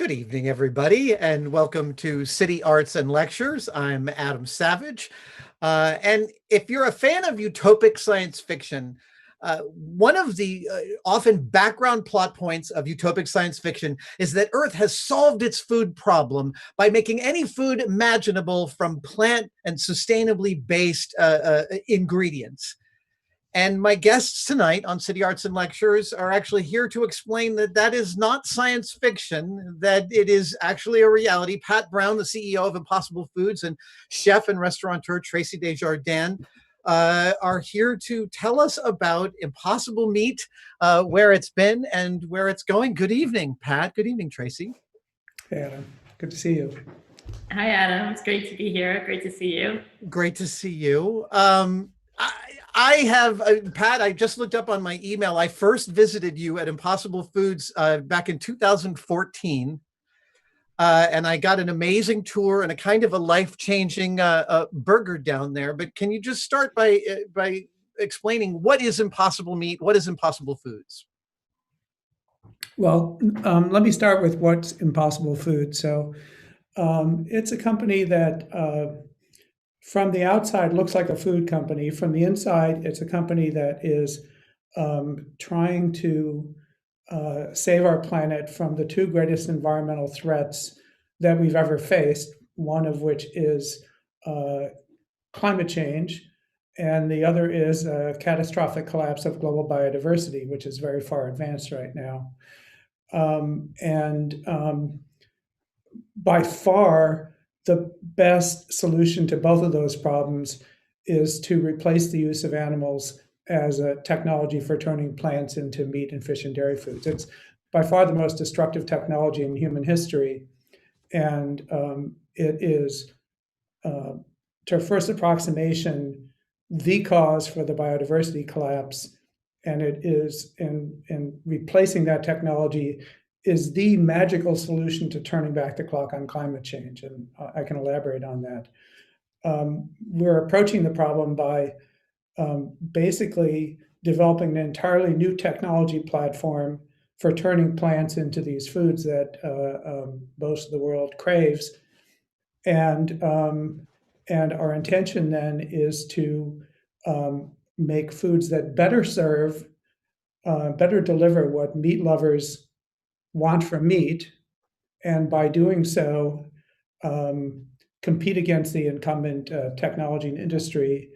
Good evening, everybody, and welcome to City Arts and Lectures. I'm Adam Savage. And if you're a fan of utopic science fiction, one of the often background plot points of utopic science fiction is that Earth has solved its food problem by making any food imaginable from plant and sustainably based ingredients. And my guests tonight on City Arts and Lectures are actually here to explain that that is not science fiction, that it is actually a reality. Pat Brown, the CEO of Impossible Foods, and chef and restaurateur Traci Jardins are here to tell us about Impossible Meat, where it's been and where it's going. Good evening, Pat. Good evening, Traci. Hey, Adam. Good to see you. Hi, Adam. It's great to be here. Great to see you. Great to see you. I have, Pat, I just looked up on my email. I first visited you at Impossible Foods back in 2014. And I got an amazing tour and a kind of a life-changing burger down there. But can you just start by explaining what is Impossible Meat? What is Impossible Foods? Well, let me start with what's Impossible Foods. So it's a company that from the outside looks like a food company. From the inside, it's a company that is trying to save our planet from the two greatest environmental threats that we've ever faced, one of which is climate change, and the other is a catastrophic collapse of global biodiversity, which is very far advanced right now. By far, the best solution to both of those problems is to replace the use of animals as a technology for turning plants into meat and fish and dairy foods. It's by far the most destructive technology in human history. And it is, to first approximation, the cause for the biodiversity collapse. And it is, in replacing that technology, is the magical solution to turning back the clock on climate change. And I can elaborate on that. We're approaching the problem by basically developing an entirely new technology platform for turning plants into these foods that most of the world craves. And our intention then is to make foods that better serve, better deliver what meat lovers want from meat, and by doing so, compete against the incumbent technology and industry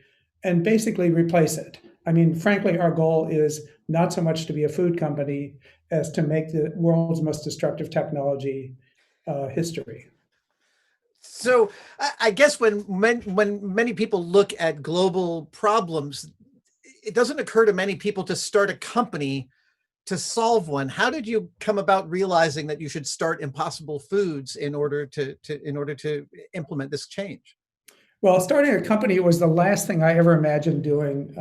and basically replace it. I mean, frankly, our goal is not so much to be a food company as to make the world's most destructive technology history. So I guess when many people look at global problems, it doesn't occur to many people to start a company to solve one. How did you come about realizing that you should start Impossible Foods in order to implement this change? Well, starting a company was the last thing I ever imagined doing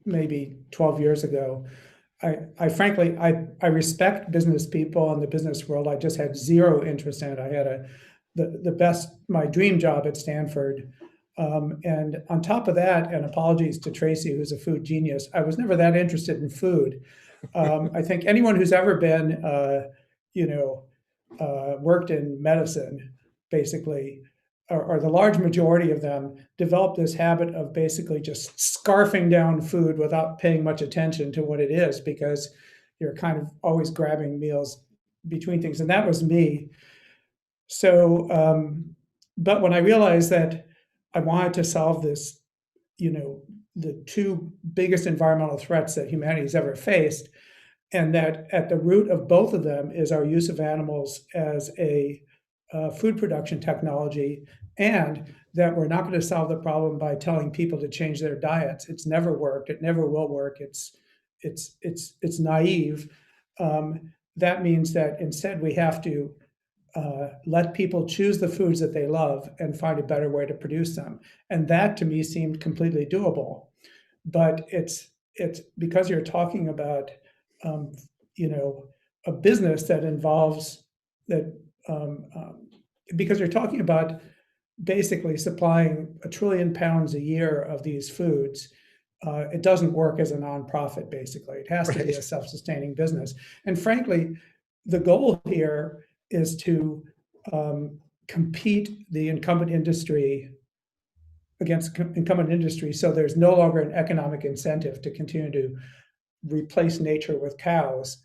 maybe 12 years ago. I frankly respect business people in the business world. I just had zero interest in it. I had my dream job at Stanford. And on top of that, and apologies to Traci, who's a food genius, I was never that interested in food. I think anyone who's ever been, worked in medicine, basically, or the large majority of them, develop this habit of basically just scarfing down food without paying much attention to what it is, because you're kind of always grabbing meals between things. And that was me. So, but when I realized that I wanted to solve this, the two biggest environmental threats that humanity has ever faced, and that at the root of both of them is our use of animals as a food production technology, and that we're not going to solve the problem by telling people to change their diets. It's never worked. It never will work. It's naive. That means that instead we have to let people choose the foods that they love and find a better way to produce them. And that to me seemed completely doable. But it's because you're talking about a business that involves that, because you're talking about basically supplying 1 trillion pounds a year of these foods. It doesn't work as a nonprofit, basically. It has to be a self-sustaining business. And frankly, the goal here is to compete the incumbent industry against incumbent industry, so there's no longer an economic incentive to continue to replace nature with cows,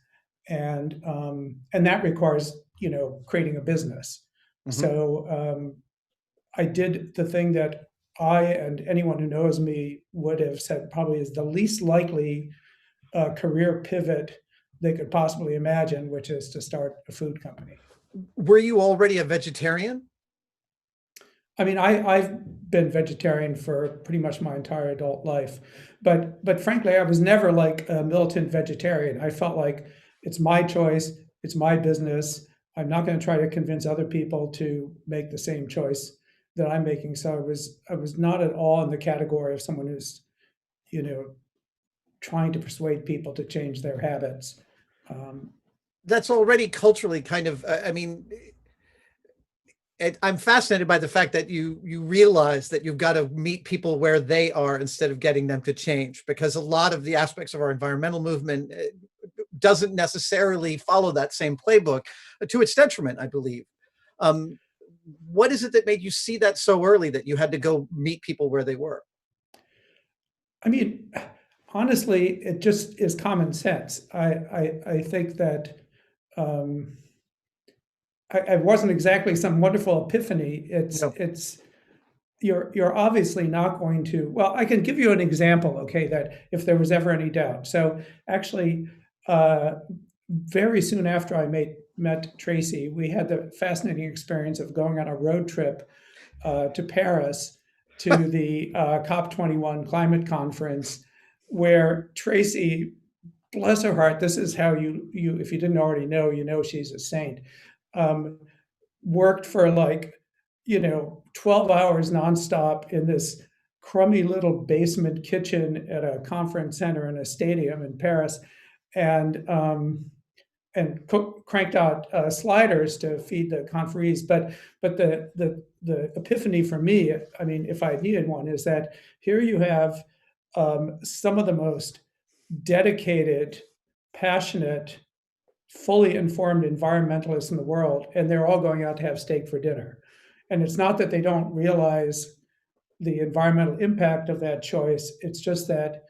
and that requires creating a business. So I did the thing that I and anyone who knows me would have said probably is the least likely career pivot they could possibly imagine, which is to start a food company. Were you already a vegetarian? I mean, I've been vegetarian for pretty much my entire adult life, but frankly, I was never like a militant vegetarian. I felt like it's my choice, it's my business. I'm not going to try to convince other people to make the same choice that I'm making. So I was not at all in the category of someone who's, trying to persuade people to change their habits. That's already culturally kind of, I'm fascinated by the fact that you realize that you've got to meet people where they are instead of getting them to change, because a lot of the aspects of our environmental movement doesn't necessarily follow that same playbook, to its detriment, I believe. What is it that made you see that so early that you had to go meet people where they were? I mean, honestly, it just is common sense. I think that I wasn't exactly some wonderful epiphany. No. It's you're obviously not going to. Well, I can give you an example, okay, that if there was ever any doubt. So actually, very soon after I met Traci, we had the fascinating experience of going on a road trip to Paris to the COP21 climate conference, where Traci, bless her heart, this is how you if you didn't already know, she's a saint. Worked for 12 hours nonstop in this crummy little basement kitchen at a conference center in a stadium in Paris, and cranked out sliders to feed the conferees. But the epiphany for me, I mean, if I needed one, is that here you have some of the most dedicated, passionate, fully informed environmentalists in the world, and they're all going out to have steak for dinner. And it's not that they don't realize the environmental impact of that choice. It's just that,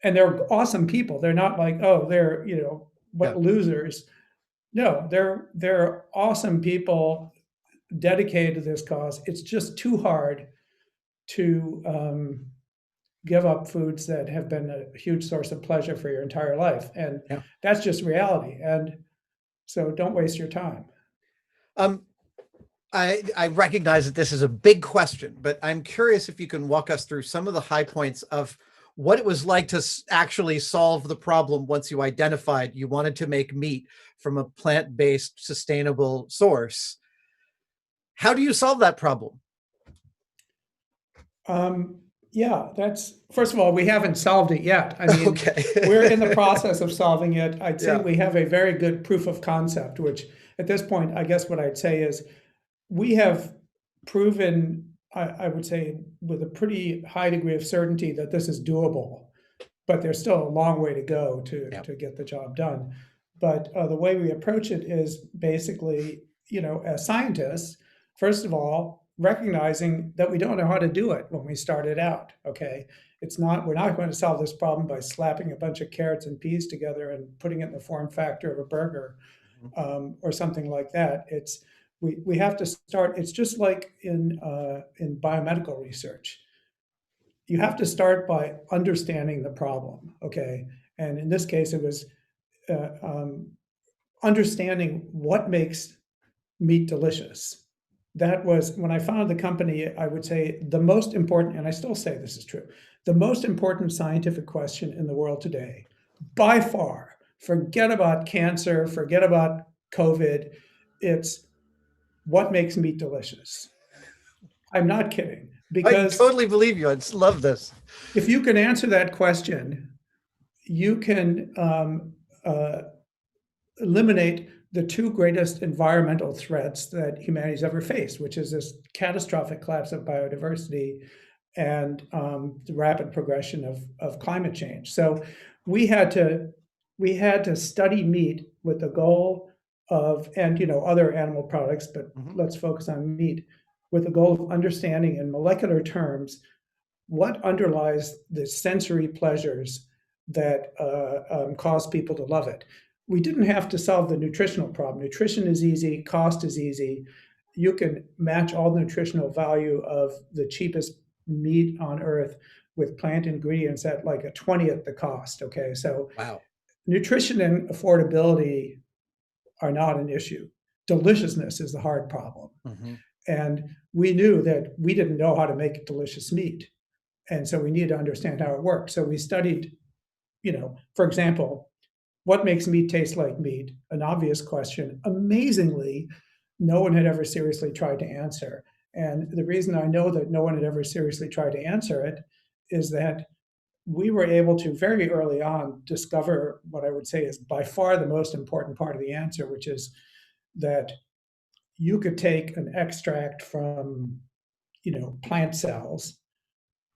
and they're awesome people. They're not like, oh, they're, what losers. No, they're awesome people dedicated to this cause. It's just too hard to give up foods that have been a huge source of pleasure for your entire life. And that's just reality. And so don't waste your time. I recognize that this is a big question, but I'm curious if you can walk us through some of the high points of what it was like to actually solve the problem once you identified you wanted to make meat from a plant-based, sustainable source. How do you solve that problem? Yeah, that's, first of all, we haven't solved it yet. I mean, we're in the process of solving it. I'd say we have a very good proof of concept, which at this point, I guess what I'd say is we have proven, I would say, with a pretty high degree of certainty that this is doable, but there's still a long way to go to get the job done. But the way we approach it is basically, as scientists, first of all, recognizing that we don't know how to do it when we started out, okay? We're not going to solve this problem by slapping a bunch of carrots and peas together and putting it in the form factor of a burger or something like that. We have to start, it's just like in biomedical research. You have to start by understanding the problem, okay? And in this case, it was understanding what makes meat delicious. That was, when I founded the company, I would say the most important, and I still say this is true, the most important scientific question in the world today, by far, forget about cancer, forget about COVID, it's what makes meat delicious. I'm not kidding. Because I totally believe you. I just love this. If you can answer that question, you can eliminate the two greatest environmental threats that humanity's ever faced, which is this catastrophic collapse of biodiversity and the rapid progression of climate change. So we had to study meat with the goal and other animal products, but let's focus on meat, with the goal of understanding in molecular terms what underlies the sensory pleasures that cause people to love it. We didn't have to solve the nutritional problem. Nutrition is easy, cost is easy. You can match all the nutritional value of the cheapest meat on earth with plant ingredients at like a 20th the cost. Okay, so Wow. nutrition and affordability are not an issue. Deliciousness is the hard problem. And we knew that we didn't know how to make delicious meat. And so we needed to understand how it worked. So we studied, for example, what makes meat taste like meat? An obvious question. Amazingly, no one had ever seriously tried to answer. And the reason I know that no one had ever seriously tried to answer it is that we were able to very early on discover what I would say is by far the most important part of the answer, which is that you could take an extract from, plant cells.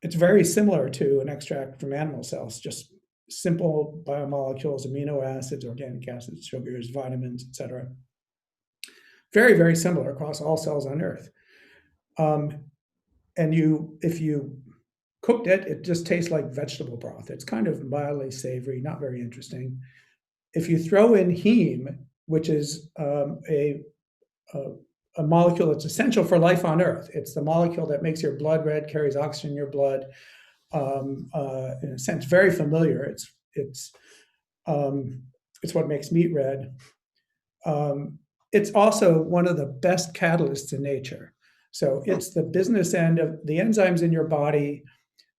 It's very similar to an extract from animal cells, just simple biomolecules, amino acids, organic acids, sugars, vitamins, etc. Very, very similar across all cells on Earth. And if you cooked it, it just tastes like vegetable broth. It's kind of mildly savory, not very interesting. If you throw in heme, which is a molecule that's essential for life on Earth, it's the molecule that makes your blood red, carries oxygen in your blood. In a sense, very familiar. It's what makes meat red. It's also one of the best catalysts in nature. So it's the business end of the enzymes in your body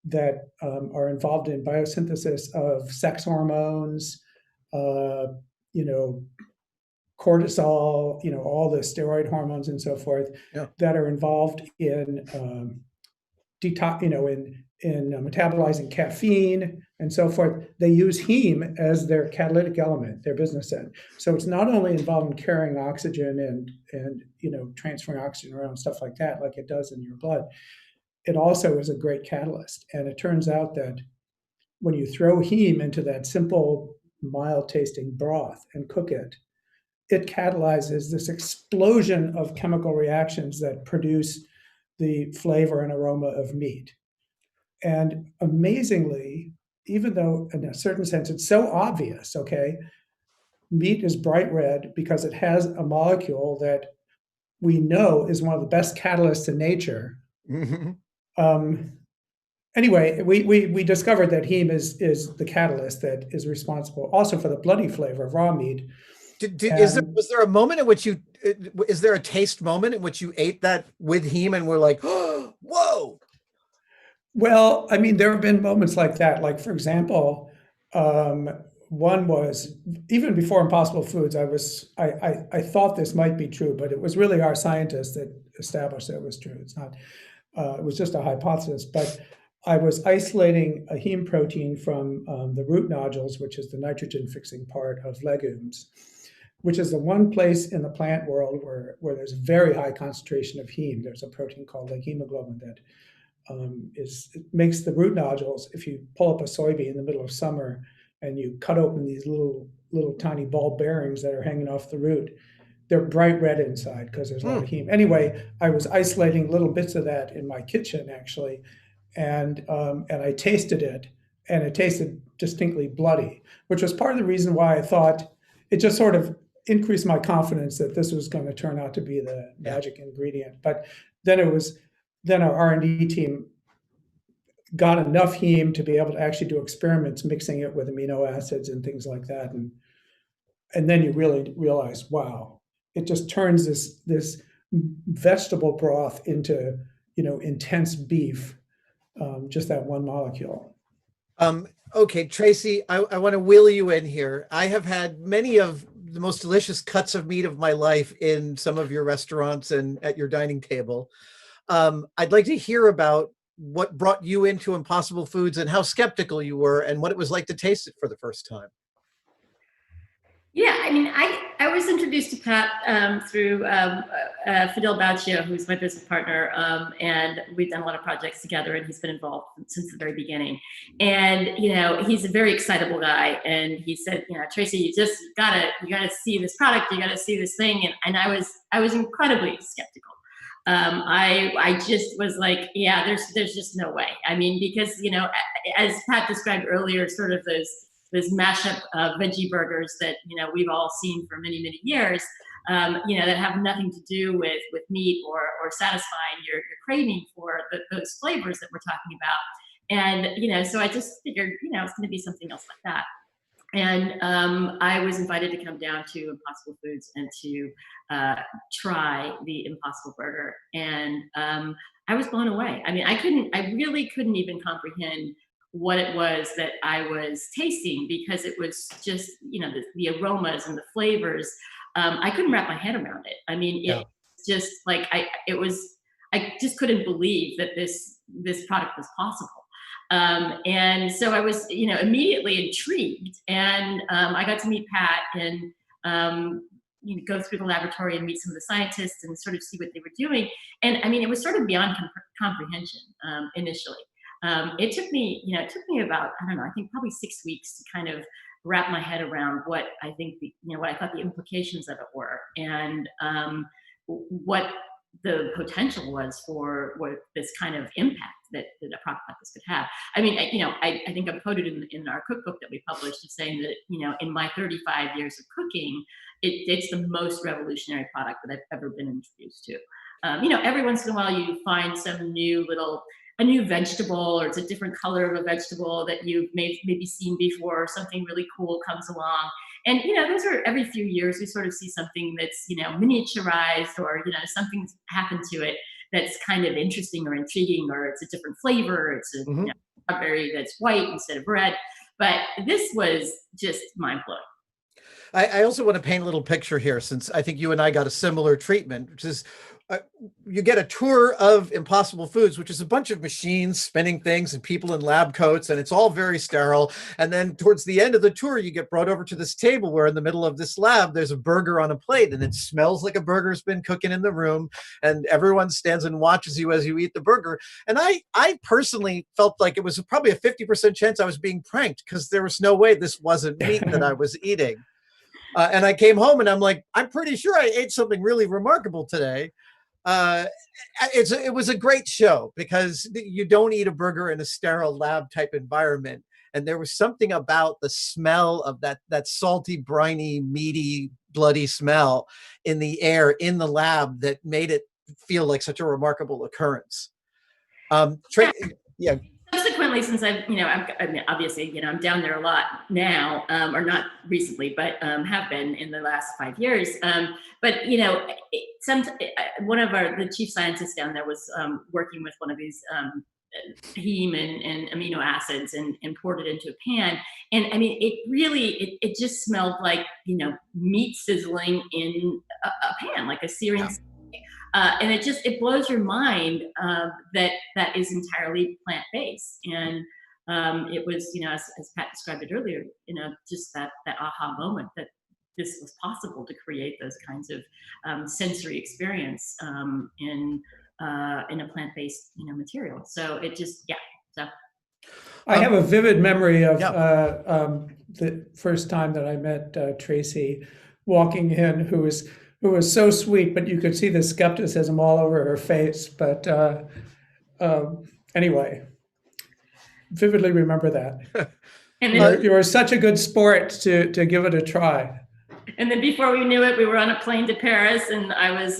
that are involved in biosynthesis of sex hormones, cortisol, all the steroid hormones and so forth, that are involved in in metabolizing caffeine and so forth. They use heme as their catalytic element, their business end. So it's not only involved in carrying oxygen and transferring oxygen around, stuff like that, like it does in your blood. It also is a great catalyst. And it turns out that when you throw heme into that simple, mild tasting broth and cook it, it catalyzes this explosion of chemical reactions that produce the flavor and aroma of meat. And amazingly, even though in a certain sense it's so obvious, okay, meat is bright red because it has a molecule that we know is one of the best catalysts in nature. Anyway, we discovered that heme is the catalyst that is responsible also for the bloody flavor of raw meat. Was there a moment in which is there a taste moment in which you ate that with heme and were like, oh, whoa? Well, I mean, there have been moments like that. Like, for example, one was even before Impossible Foods, I thought this might be true, but it was really our scientists that established that it was true. It's not, it was just a hypothesis. But I was isolating a heme protein from the root nodules, which is the nitrogen fixing part of legumes, which is the one place in the plant world where there's a very high concentration of heme. There's a protein called like hemoglobin that it makes the root nodules. If you pull up a soybean in the middle of summer and you cut open these little tiny ball bearings that are hanging off the root, they're bright red inside because there's a lot of heme. Anyway, I was isolating little bits of that in my kitchen actually, and I tasted it, and it tasted distinctly bloody, which was part of the reason why I thought it just sort of increased my confidence that this was going to turn out to be the magic ingredient. But then our R&D team got enough heme to be able to actually do experiments mixing it with amino acids and things like that. And then you really realize, wow, it just turns this vegetable broth into, intense beef, just that one molecule. Okay, Traci, I want to wheel you in here. I have had many of the most delicious cuts of meat of my life in some of your restaurants and at your dining table. I'd like to hear about what brought you into Impossible Foods and how skeptical you were and what it was like to taste it for the first time. Yeah, I mean, I was introduced to Pat through Fidel Baccio, who's my business partner, and we've done a lot of projects together, and he's been involved since the very beginning. And he's a very excitable guy, and he said, Tracy, you gotta see this product, you gotta see this thing, and I was incredibly skeptical. I just was like, yeah, there's just no way. I mean, because as Pat described earlier, sort of those mashup veggie burgers that we've all seen for many years, that have nothing to do with meat or satisfying your craving for those flavors that we're talking about. And so I just figured it's going to be something else like that. And I was invited to come down to Impossible Foods and to try the Impossible Burger, and I was blown away. I mean, I really couldn't even comprehend what it was that I was tasting, because it was just, the aromas and the flavors. I couldn't wrap my head around it. I mean, Yeah. just like I just couldn't believe that this product was possible. And so I was, immediately intrigued, and I got to meet Pat and go through the laboratory and meet some of the scientists and sort of see what they were doing. And I mean, it was sort of beyond comprehension initially. It took me about, I don't know, I think probably 6 weeks to kind of wrap my head around what I think what I thought the implications of it were, and what the potential was for what this kind of impact that a product like this could have. I mean, I think I'm quoted in our cookbook that we published as saying that, in my 35 years of cooking, it's the most revolutionary product that I've ever been introduced to. Every once in a while you find some a new vegetable, or it's a different color of a vegetable that you've maybe seen before, or something really cool comes along. And, those are every few years we sort of see something that's, miniaturized, or, something's happened to it that's kind of interesting or intriguing, or it's a different flavor. It's a strawberry that's white instead of red. But this was just mind blowing. I also want to paint a little picture here, since I think you and I got a similar treatment, which is you get a tour of Impossible Foods, which is a bunch of machines spinning things and people in lab coats, and it's all very sterile. And then towards the end of the tour, you get brought over to this table where in the middle of this lab, there's a burger on a plate, and it smells like a burger's been cooking in the room, and everyone stands and watches you as you eat the burger. And I personally felt like it was probably a 50% chance I was being pranked, because there was no way this wasn't meat that I was eating. And I came home and I'm like, I'm pretty sure I ate something really remarkable today. It was a great show, because you don't eat a burger in a sterile lab type environment. And there was something about the smell of that salty, briny, meaty, bloody smell in the air in the lab that made it feel like such a remarkable occurrence. Yeah. Subsequently, since I mean, obviously, I'm down there a lot now, or not recently, but have been in the last 5 years. But one of the chief scientists down there was working with one of these heme and amino acids, and poured it into a pan. And I mean, it just smelled like meat sizzling in a pan, like a searing. Yeah. And it blows your mind that is entirely plant-based. And it was, as Pat described it earlier, just that aha moment that this was possible to create those kinds of sensory experience in a plant-based material. So it just, yeah. So I have a vivid memory of the first time that I met Traci walking in, who was so sweet, but you could see the skepticism all over her face. But anyway, vividly remember that. And you were such a good sport to give it a try. And then before we knew it, we were on a plane to Paris, and I was,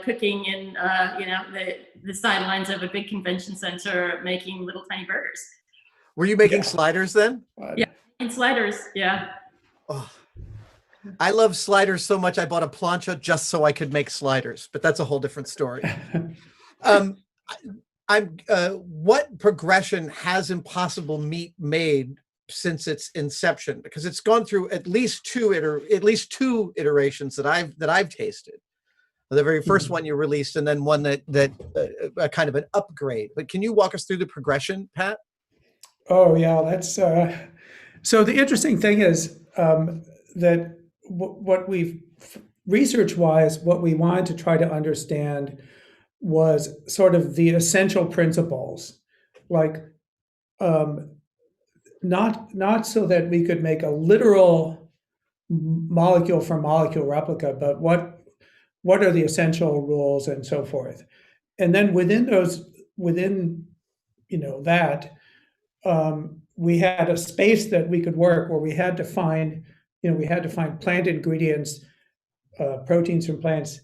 cooking in, the sidelines of a big convention center, making little tiny burgers. Were you making sliders then? Yeah, and sliders, yeah. Oh, I love sliders so much. I bought a plancha just so I could make sliders, but that's a whole different story. What progression has Impossible Meat made since its inception? Because it's gone through at least two iterations that I've tasted. The very first one you released, and then one that kind of an upgrade. But can you walk us through the progression, Pat? Oh yeah, that's so. The interesting thing is that what we've research-wise, what we wanted to try to understand was sort of the essential principles, like not so that we could make a literal molecule for molecule replica, but what are the essential rules and so forth. And then within that, we had a space that we could work where we had to find plant ingredients, proteins from plants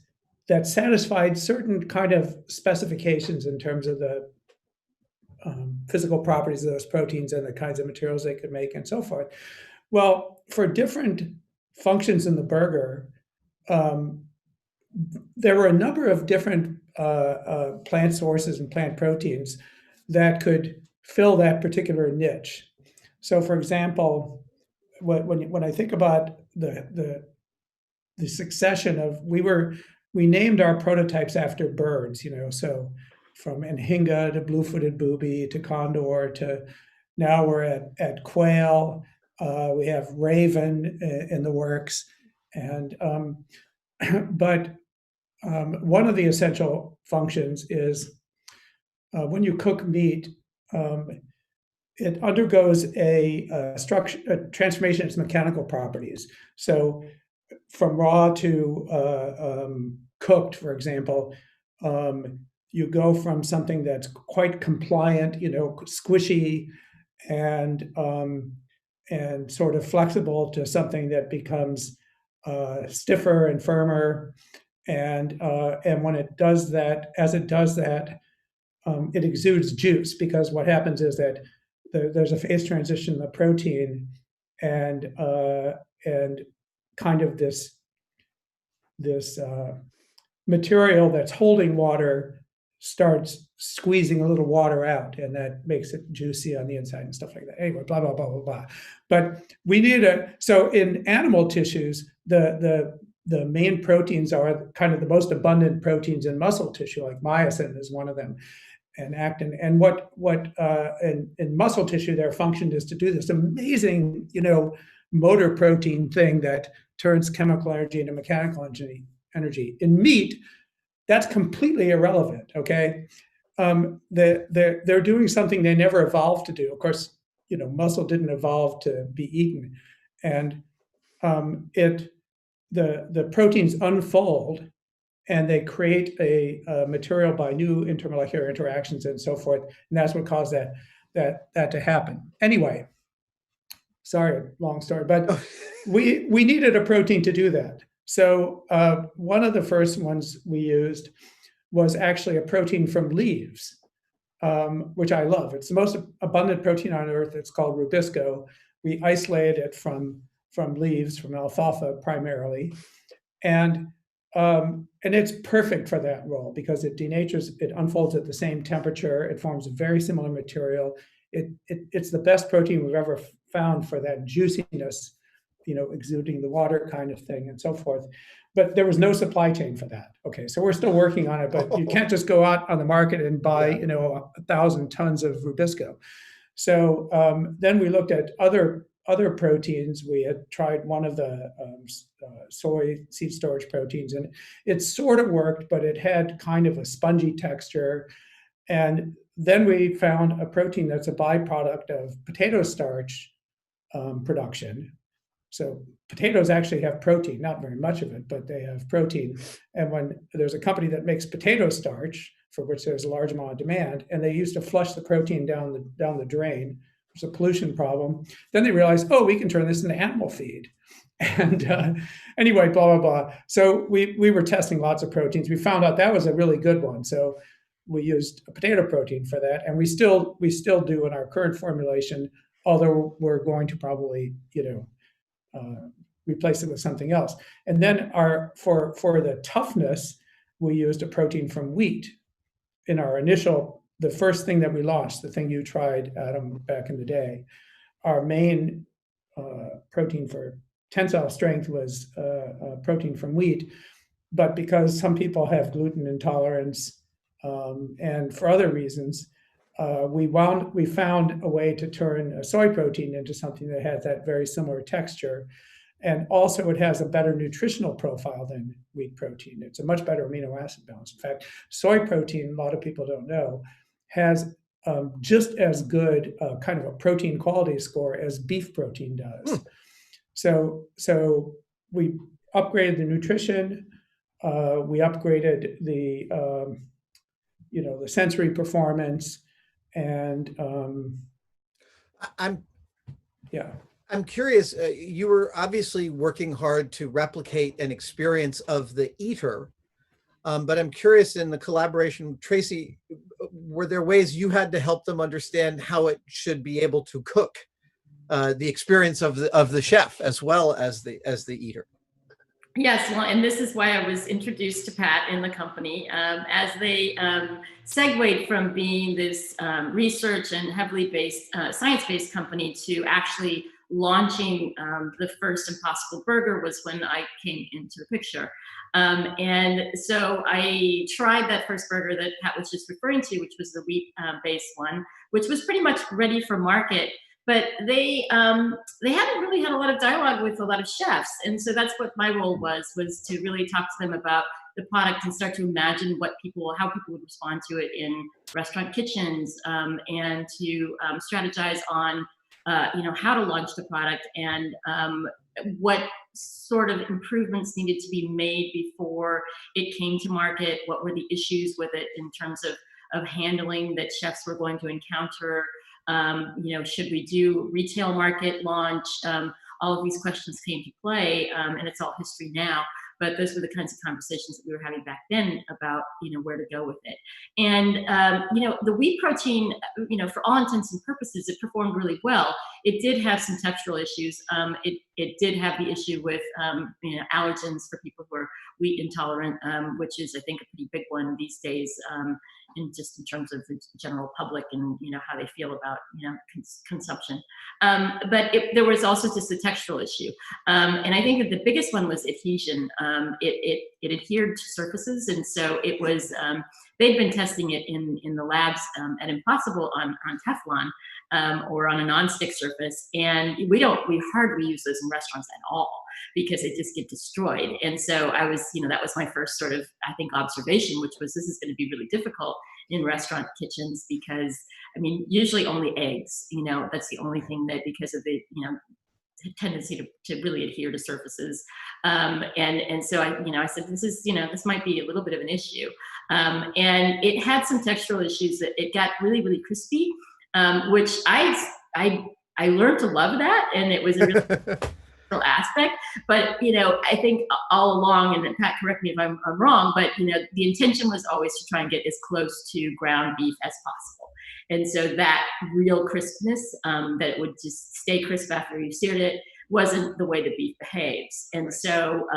that satisfied certain kind of specifications in terms of the physical properties of those proteins and the kinds of materials they could make and so forth. Well, for different functions in the burger, there were a number of different plant sources and plant proteins that could fill that particular niche. So, for example, when I think about the succession of, we named our prototypes after birds, so from anhinga to blue-footed booby to condor to now we're at quail. We have raven in the works, and but one of the essential functions is when you cook meat, it undergoes a transformation of its mechanical properties. So from raw to cooked, for example, you go from something that's quite compliant, squishy and sort of flexible to something that becomes stiffer and firmer. And when it does that, it exudes juice, because what happens is that there's a phase transition in the protein, and kind of this material that's holding water starts squeezing a little water out, and that makes it juicy on the inside and stuff like that. Anyway, blah, blah, blah, blah, blah. But we need so in animal tissues, the main proteins are kind of the most abundant proteins in muscle tissue, like myosin is one of them, and actin. And what in muscle tissue, their function is to do this amazing, motor protein thing that turns chemical energy into mechanical energy. In meat, that's completely irrelevant. Okay, they're doing something they never evolved to do. Of course, muscle didn't evolve to be eaten, and the proteins unfold and they create a material by new intermolecular interactions and so forth, and that's what caused that to happen. Anyway, sorry, long story, but we needed a protein to do that. So one of the first ones we used was actually a protein from leaves, which I love. It's the most abundant protein on Earth. It's called rubisco. We isolated it from leaves, from alfalfa primarily, and it's perfect for that role because it denatures, it unfolds at the same temperature, it forms a very similar material. It's the best protein we've ever found for that juiciness, exuding the water kind of thing and so forth. But there was no supply chain for that. Okay, so we're still working on it, but you can't just go out on the market and buy, 1,000 tons of rubisco. So then we looked at other proteins. We had tried one of the soy seed storage proteins, and it sort of worked, but it had kind of a spongy texture. And then we found a protein that's a byproduct of potato starch production. So potatoes actually have protein, not very much of it, but they have protein. And when there's a company that makes potato starch, for which there's a large amount of demand, and they used to flush the protein down the drain, it's a pollution problem. Then they realized, we can turn this into animal feed. And anyway, blah, blah, blah. So we were testing lots of proteins. We found out that was a really good one. So we used a potato protein for that. And we still do in our current formulation, although we're going to probably, replace it with something else. And then for the toughness, we used a protein from wheat in our the first thing that we launched, the thing you tried, Adam, back in the day. Our main protein for tensile strength was a protein from wheat, but because some people have gluten intolerance and for other reasons, we found a way to turn a soy protein into something that had that very similar texture. And also it has a better nutritional profile than wheat protein. It's a much better amino acid balance. In fact, soy protein, a lot of people don't know, has just as good kind of a protein quality score as beef protein does. So we upgraded the nutrition, we upgraded the the sensory performance, and I'm yeah. I'm curious. You were obviously working hard to replicate an experience of the eater, but I'm curious, in the collaboration with Traci, were there ways you had to help them understand how it should be able to cook, the experience of the chef as well as the eater? Yes, well, and this is why I was introduced to Pat in the company, as they segued from being this research and heavily based, science-based company to actually launching the first Impossible Burger was when I came into the picture. And so I tried that first burger that Pat was just referring to, which was the wheat-based one, which was pretty much ready for market. But they hadn't really had a lot of dialogue with a lot of chefs, and so that's what my role was to really talk to them about the product and start to imagine how people would respond to it in restaurant kitchens, and to strategize on how to launch the product, and what sort of improvements needed to be made before it came to market. What were the issues with it in terms of handling that chefs were going to encounter? Should we do retail market launch? All of these questions came to play, and it's all history now. But those were the kinds of conversations that we were having back then about, where to go with it. And, the wheat protein, for all intents and purposes, it performed really well. It did have some textural issues. It did have the issue with, allergens for people who are wheat intolerant, which is, I think, a pretty big one these days, in terms of the general public and, how they feel about, consumption. But there was also just a textural issue. And I think that the biggest one was adhesion. It adhered to surfaces, and so it was. They'd been testing it in the labs at Impossible on Teflon, or on a nonstick surface, and we hardly use those in restaurants at all because they just get destroyed. And so I was, that was my first sort of, I think, observation, which was this is going to be really difficult in restaurant kitchens because, usually only eggs. That's the only thing that, because of the tendency to really adhere to surfaces, and so I said this might be a little bit of an issue, and it had some textural issues. That it got really, really crispy, which I learned to love that, and it was a really aspect. But I think all along, and Pat, correct me if I'm wrong, but the intention was always to try and get as close to ground beef as possible. And so that real crispness, that it would just stay crisp after you seared it, wasn't the way the beef behaves. And so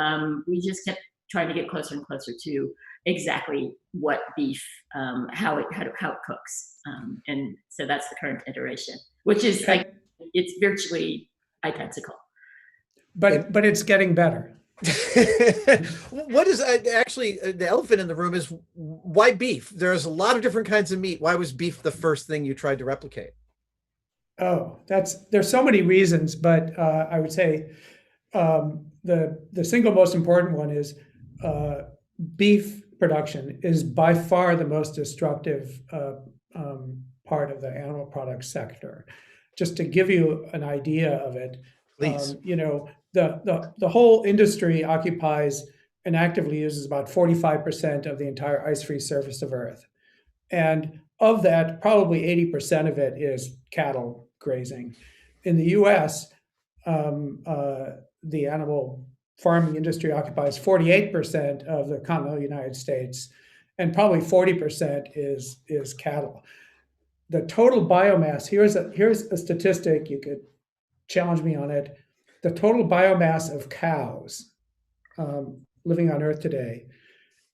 we just kept trying to get closer and closer to exactly what beef, how it cooks. And so that's the current iteration, which is it's virtually identical. But it's getting better. What is actually the elephant in the room is why beef? There's a lot of different kinds of meat. Why was beef the first thing you tried to replicate? Oh, there's so many reasons, but I would say the single most important one is beef production is by far the most destructive part of the animal products sector. Just to give you an idea of it, please. The whole industry occupies and actively uses about 45% of the entire ice-free surface of Earth. And of that, probably 80% of it is cattle grazing. In the US, the animal farming industry occupies 48% of the continental United States, and probably 40% is cattle. The total biomass, here's a statistic, you could challenge me on it. The total biomass of cows living on Earth today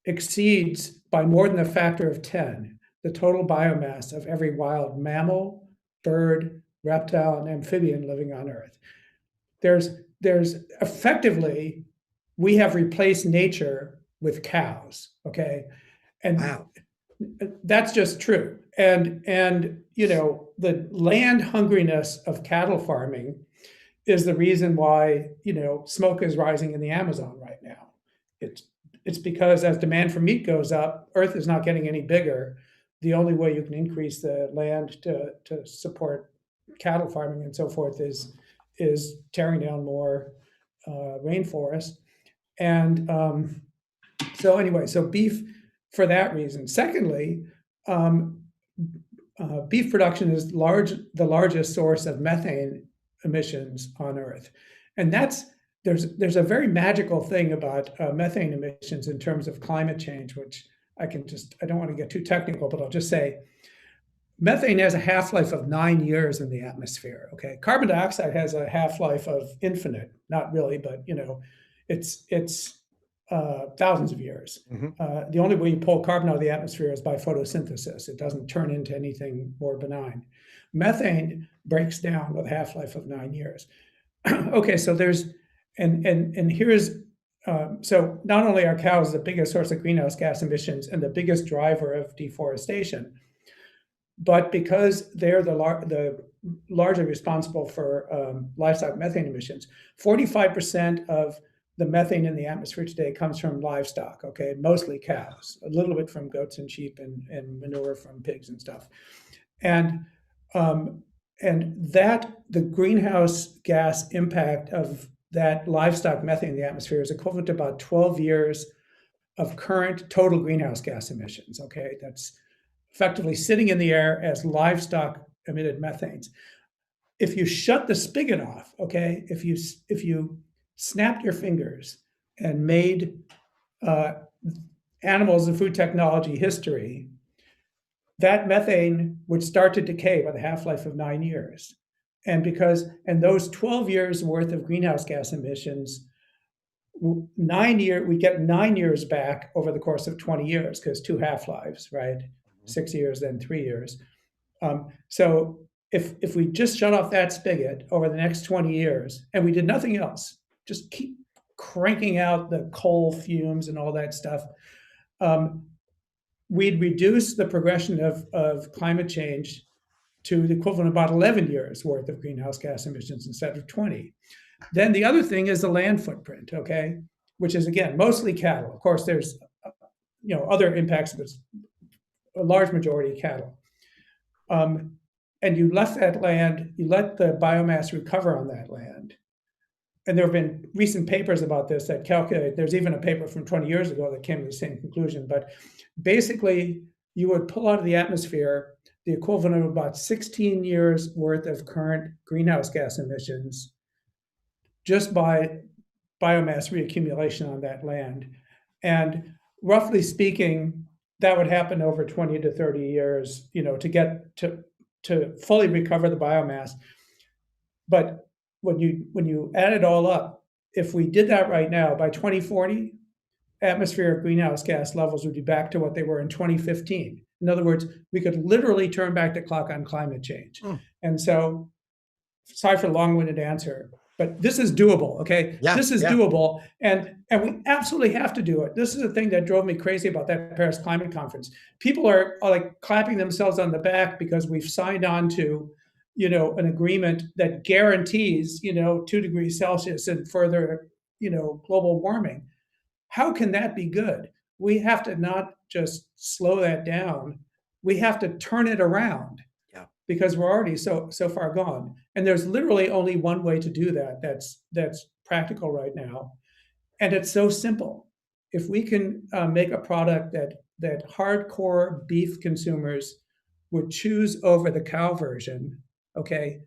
exceeds by more than a factor of 10 the total biomass of every wild mammal, bird, reptile, and amphibian living on Earth. There's effectively, we have replaced nature with cows, okay? And wow. That's just true. And the land hungriness of cattle farming is the reason why, smoke is rising in the Amazon right now. It's because as demand for meat goes up, Earth is not getting any bigger. The only way you can increase the land to support cattle farming and so forth is tearing down more rainforest. And so beef for that reason. Secondly, beef production is the largest source of methane emissions on Earth, and there's a very magical thing about methane emissions in terms of climate change, which I don't want to get too technical, but I'll just say methane has a half-life of 9 years in the atmosphere. Okay, carbon dioxide has a half-life of infinite, not really, but it's thousands of years. The only way you pull carbon out of the atmosphere is by photosynthesis. It doesn't turn into anything more benign. Methane breaks down with a half-life of 9 years. Okay, so so not only are cows the biggest source of greenhouse gas emissions and the biggest driver of deforestation, but because they're the largely responsible for livestock methane emissions, 45% of the methane in the atmosphere today comes from livestock, okay, mostly cows, a little bit from goats and sheep and manure from pigs and stuff. And that the greenhouse gas impact of that livestock methane in the atmosphere is equivalent to about 12 years of current total greenhouse gas emissions, okay? That's effectively sitting in the air as livestock emitted methanes. If you shut the spigot off, okay, if you snapped your fingers and made animals and food technology history, that methane would start to decay by the half-life of 9 years. And those 12 years worth of greenhouse gas emissions, we get 9 years back over the course of 20 years, because 2 half-lives, right? 6 years, then 3 years. So if we just shut off that spigot over the next 20 years, and we did nothing else, just keep cranking out the coal fumes and all that stuff, we'd reduce the progression of climate change to the equivalent of about 11 years worth of greenhouse gas emissions instead of 20. Then the other thing is the land footprint, okay, which is, again, mostly cattle. Of course, there's other impacts, but a large majority cattle. And you left that land, you let the biomass recover on that land. And there have been recent papers about this that calculate, there's even a paper from 20 years ago that came to the same conclusion, but basically you would pull out of the atmosphere the equivalent of about 16 years worth of current greenhouse gas emissions just by biomass reaccumulation on that land. And roughly speaking, that would happen over 20 to 30 years, to get to fully recover the biomass. But when you add it all up, if we did that right now, by 2040, atmospheric greenhouse gas levels would be back to what they were in 2015. In other words, we could literally turn back the clock on climate change. And so, sorry for the long-winded answer, but this is doable, okay? Yeah, this is doable, and we absolutely have to do it. This is the thing that drove me crazy about that Paris Climate Conference. People are like clapping themselves on the back because we've signed on to, an agreement that guarantees, 2 degrees Celsius and further, global warming. How can that be good? We have to not just slow that down. We have to turn it around. Yeah. Because we're already so far gone. And there's literally only one way to do that that's practical right now. And it's so simple. If we can make a product that hardcore beef consumers would choose over the cow version, okay,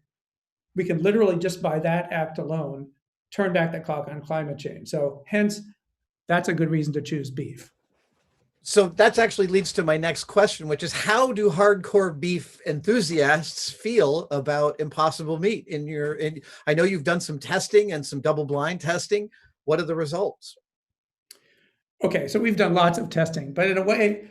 we can literally just by that act alone turn back the clock on climate change. So hence, that's a good reason to choose beef. So that actually leads to my next question, which is how do hardcore beef enthusiasts feel about Impossible Meat? I know you've done some testing and some double-blind testing. What are the results? Okay, so we've done lots of testing, but in a way,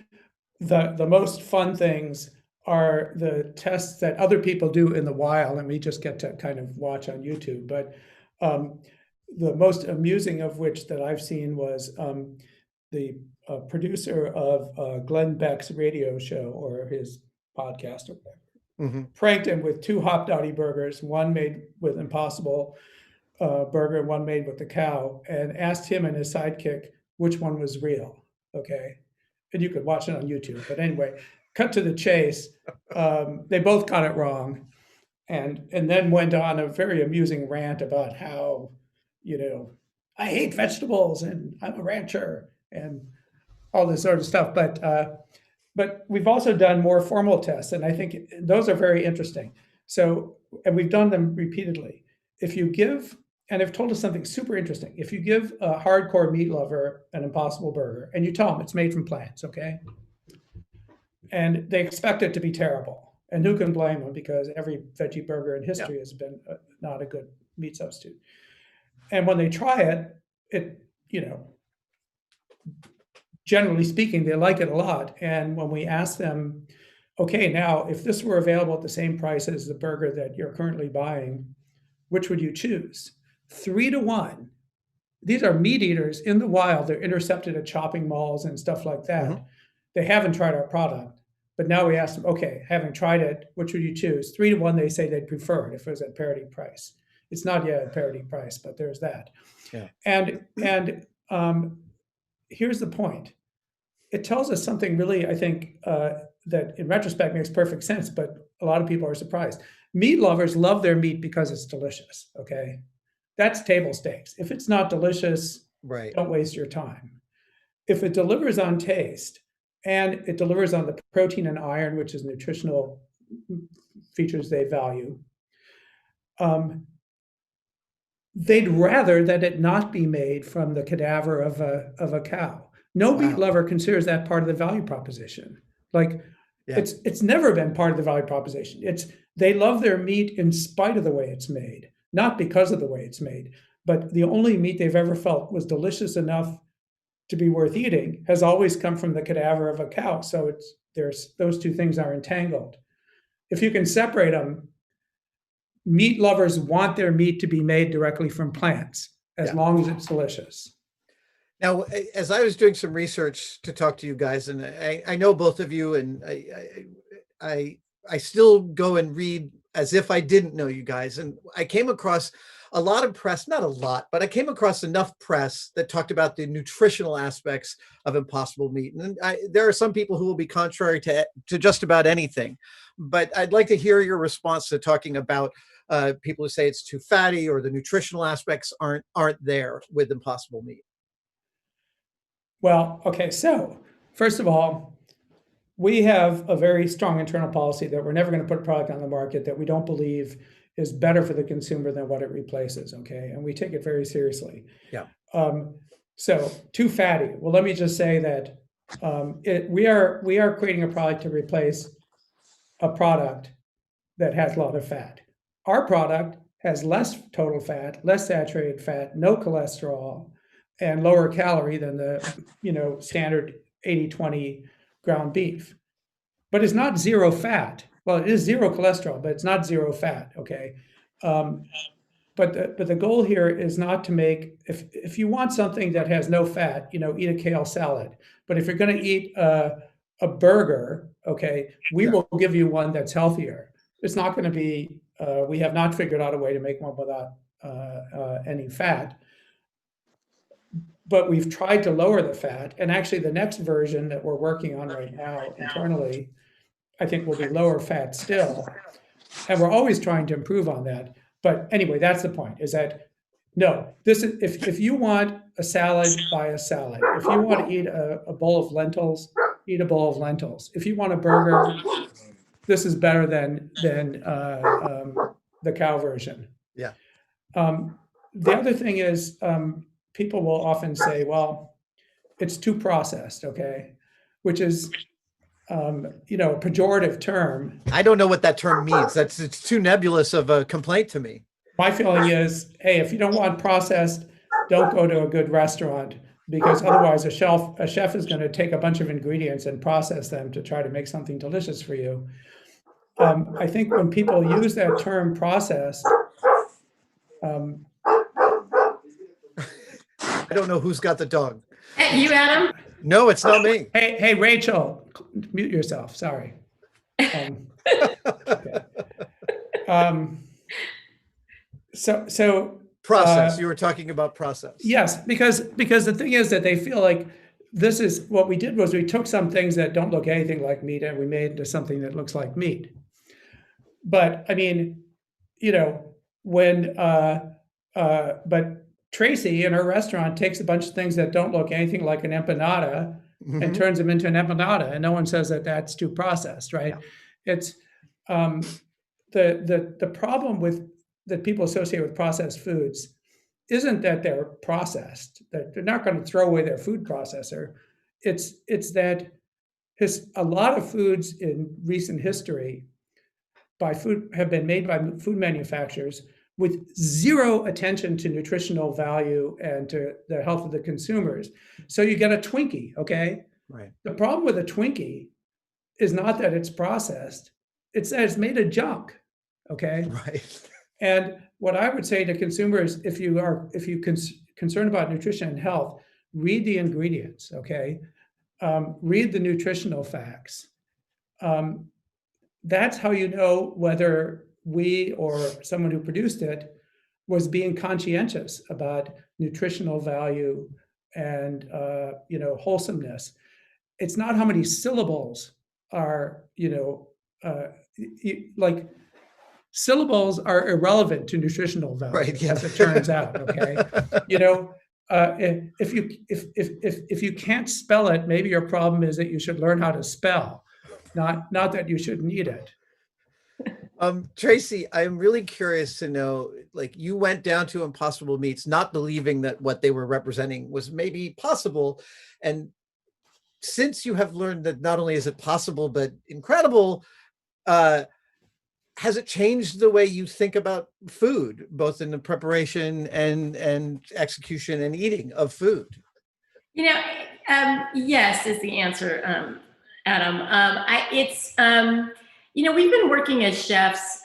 the most fun things are the tests that other people do in the wild, and we just get to kind of watch on YouTube. But the most amusing of which that I've seen was the producer of Glenn Beck's radio show or his podcast or whatever, pranked him with 2 Hop Dotty burgers, one made with Impossible burger and one made with the cow, and asked him and his sidekick which one was real. Okay. And you could watch it on YouTube. But anyway, cut to the chase. They both got it wrong. And then went on a very amusing rant about how, I hate vegetables and I'm a rancher and all this sort of stuff. But we've also done more formal tests, and I think those are very interesting. So, and we've done them repeatedly. If you give, and they've told us something super interesting. If you give a hardcore meat lover an Impossible burger and you tell them it's made from plants, okay? And they expect it to be terrible. And who can blame them, because every veggie burger in history has been not a good meat substitute. And when they try it, generally speaking, they like it a lot. And when we ask them, okay, now if this were available at the same price as the burger that you're currently buying, which would you choose? 3-1. These are meat eaters in the wild. They're intercepted at shopping malls and stuff like that. They haven't tried our product. But now we ask them, okay, having tried it, which would you choose? 3-1, they say they'd prefer it if it was at parity price. It's not yet at parity price, but there's that. Yeah. And here's the point. It tells us something really, I think, that in retrospect makes perfect sense, but a lot of people are surprised. Meat lovers love their meat because it's delicious, okay? That's table stakes. If it's not delicious, don't waste your time. If it delivers on taste and it delivers on the protein and iron, which is nutritional features they value, they'd rather that it not be made from the cadaver of a cow. No meat lover considers that part of the value proposition. It's never been part of the value proposition. They love their meat in spite of the way it's made, not because of the way it's made. But the only meat they've ever felt was delicious enough to be worth eating has always come from the cadaver of a cow. So those two things are entangled. If you can separate them, meat lovers want their meat to be made directly from plants, as long as it's delicious. Now, as I was doing some research to talk to you guys, and I know both of you, and I still go and read as if I didn't know you guys, and I came across a lot of press, not a lot, but I came across enough press that talked about the nutritional aspects of Impossible meat. And there are some people who will be contrary to just about anything, but I'd like to hear your response to talking about people who say it's too fatty or the nutritional aspects aren't there with Impossible meat. Well, okay, so first of all, we have a very strong internal policy that we're never going to put a product on the market that we don't believe is better for the consumer than what it replaces, okay? And we take it very seriously. Yeah. So too fatty. Well, let me just say that we are creating a product to replace a product that has a lot of fat. Our product has less total fat, less saturated fat, no cholesterol, and lower calorie than the standard 80-20 ground beef. But it's not zero fat. Well, it is zero cholesterol, but it's not zero fat, okay? But the goal here is not to make, if you want something that has no fat, eat a kale salad. But if you're going to eat a burger, okay, we will give you one that's healthier. It's not going to be, we have not figured out a way to make one without any fat. But we've tried to lower the fat. And actually the next version that we're working on right now internally, I think will be lower fat still. And we're always trying to improve on that. But anyway, that's the point, is that no, this is, if you want a salad, buy a salad. If you want to eat a bowl of lentils, eat a bowl of lentils. If you want a burger, this is better than the cow version. Yeah. The other thing is, people will often say, well, it's too processed, okay? Which is, a pejorative term. I don't know what that term means. It's too nebulous of a complaint to me. My feeling is, hey, if you don't want processed, don't go to a good restaurant, because otherwise a chef is going to take a bunch of ingredients and process them to try to make something delicious for you. I think when people use that term processed, I don't know who's got the dog. Hey, you, Adam? No, it's not me. Hey, Rachel, mute yourself. Sorry. Okay. So Process. You were talking about process. yes, because the thing is that they feel like this is what we did was we took some things that don't look anything like meat and we made into something that looks like meat. But I mean, you know, when but Traci in her restaurant takes a bunch of things that don't look anything like an empanada and turns them into an empanada, and no one says that that's too processed, right? Yeah. It's the problem with that people associate with processed foods isn't that they're processed, that they're not going to throw away their food processor. It's that a lot of foods in recent history have been made by food manufacturers with zero attention to nutritional value and to the health of the consumers. So you get a Twinkie, okay? Right. The problem with a Twinkie is not that it's processed, it's that it's made of junk, okay? Right. And what I would say to consumers, if you concerned about nutrition and health, read the ingredients, okay? Read the nutritional facts. That's how you know whether we or someone who produced it was being conscientious about nutritional value and wholesomeness. It's not how many syllables are, like syllables are irrelevant to nutritional value, right, yeah. as it turns out. Okay, if you can't spell it, maybe your problem is that you should learn how to spell, not that you shouldn't eat it. Traci, I'm really curious to know, like, you went down to Impossible Meats not believing that what they were representing was maybe possible. And since you have learned that not only is it possible, but incredible, has it changed the way you think about food, both in the preparation and execution and eating of food? Yes is the answer, Adam. We've been working as chefs,